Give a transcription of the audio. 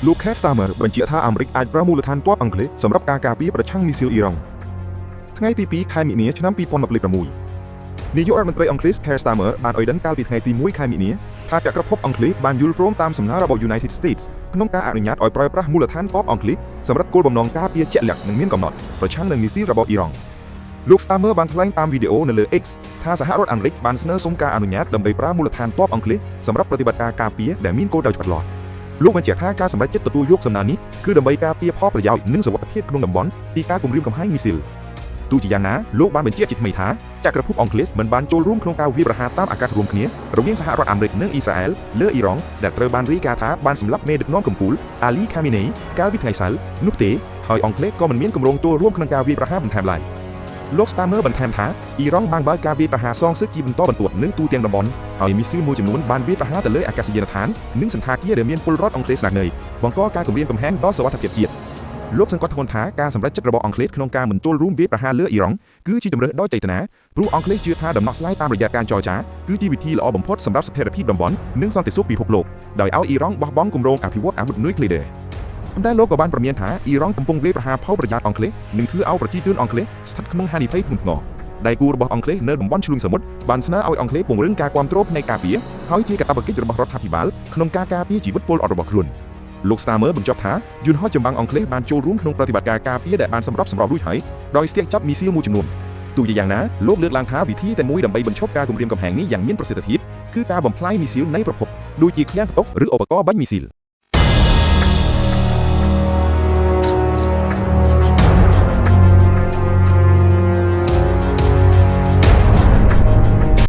លោក Starmer បញ្ជាក់ថាអាមេរិកអាចប្រើមូលដ្ឋានទ័ពអង់គ្លេសសម្រាប់ការការពារប្រឆាំងមីស៊ីលអ៊ីរ៉ង់ថ្ងៃទី2ខែមិនិនាឆ្នាំ2026នាយករដ្ឋមន្ត្រីអង់គ្លេស Keir Starmer បានឲ្យដឹងកាលពីថ្ងៃទី1ខែមិនិនាថាចក្រភពអង់គ្លេសបានយល់ព្រមតាមសំណើរបស់ United States ក្នុងការអនុញ្ញាតឲ្យប្រើប្រាស់មូលដ្ឋានទ័ពអង់គ្លេសសម្រាប់គោលបំណងការពារជាក់លាក់និងមានកំណត់ប្រឆាំងនឹងមីស៊ីលរបស់អ៊ីរ៉ង់លោក Starmer បានថ្លែងតាមវីដេអូនៅលើ X ថាសហរដ្ឋអាមេរិកបានស្នើសុំការអនុញ្ញាតដើម្បីប្រើមូលដ្ឋានទ័ពអង់គ្លេសសម្រាប់ប្រតិបត្តិការការពារដែលមានគោលដៅច្បាស់លាស់លោកបញ្ជាក់ថាការសម្រេចចិត្តទទួលយកសំណើនេះគឺដើម្បីការពារផលប្រយោជន៍និងសុវត្ថិភាពក្នុងតំបន់ពីការគំរាមកំហែងមីស៊ីលទោះជាយ៉ាងណាលោកបានបញ្ជាក់ជាថ្មីថាចក្រភពអង់គ្លេសមិនបានចូលរួមក្នុងការវាយប្រហារតាមអាកាសរួមគ្នារវាងសហរដ្ឋអាមេរិកនិងអ៊ីស្រាអែលលើអ៊ីរ៉ង់ដែលត្រូវបានរាយការណ៍ថាបានសម្លាប់មេដឹកនាំកំពូលអាលីខាមីណេកាលពីថ្ងៃសៅរ៍នោះទេហើយអង់គ្លេសក៏មិនមានគម្រោងចូលរួមក្នុងការវាយប្រហារបន្ថែមឡើយលោក Starmer បន្ថែមថាអ៊ីរ៉ង់បានបើកការវាយប្រហារសងសឹកជាបន្តបន្ទាប់នៅទូទាំងតំបន់ហើយមីស៊ីលមួយចំនួនបានវាយប្រហារទៅលើអាកាសយានដ្ឋាននិងសណ្ឋាគារដែលមានពលរដ្ឋអង់គ្លេសស្នាក់នៅបង្កការគំរាមកំហែងដល់សុវត្ថិភាពជាតិលោកសង្កត់ធ្ងន់ថាការសម្រេចចិត្តរបស់អង់គ្លេសក្នុងការមិនចូលរួមវាយប្រហារលើអ៊ីរ៉ង់គឺជាជំរើសដោយចេតនាព្រោះអង់គ្លេសជឿថាដំណោះស្រាយតាមរយៈការចរចាគឺជាវិធីល្អបំផុតសម្រាប់ស្ថិរភាពតំបន់និងសន្តិសុខពិភពលោកដោយឲ្យអ៊ីរ៉ង់បោះបង់គម្រោងអភិវឌ្ឍអាវុធនុយក្លេអ៊ែរប៉ុន្តែលោកក៏បានប្រមានថាអ៊ីរ៉ង់កំពុងវាយប្រហារផលប្រយោជន៍អង់គ្លេសនិងធ្វើឲ្យប្រជាជនអង់គ្លេសស្ថិតក្នុងហានិភ័យធ្ងន់ធ្ងរដៃគូរបស់អង់គ្លេសនៅតំបន់ឆ្លងសមុទ្របានស្នើឲ្យអង់គ្លេសពង្រឹងការគាំទ្រផ្នែកការពារហើយជាកាតព្វកិច្ចរបស់រដ្ឋាភិបាលក្នុងការការពារជីវិតពលរដ្ឋរបស់ខ្លួនលោក Starmer បញ្ជាក់ថាយន្តហោះចម្បាំងអង់គ្លេសបានចូលរួមក្នុងប្រតិបត្តិការការពារដែលបានសម្របសម្រួលរួចហើយដោយស្ទាក់ចាប់មីស៊ីលមួយចំនួនទោះជាយ៉ាងណាលោកលើកឡើងថាវិធីតែមួយដើម្បីបញ្ឈប់ការគំរាមកំហែងនេះយ៉ាងមានប្រសិទ្ធភាពគឺការបំផ្លាញមីស៊ីលនៃប្រភពដូចជាឃ្លាំងផ្ទុកឬឧបករណ៍បាញ់មីស៊ីល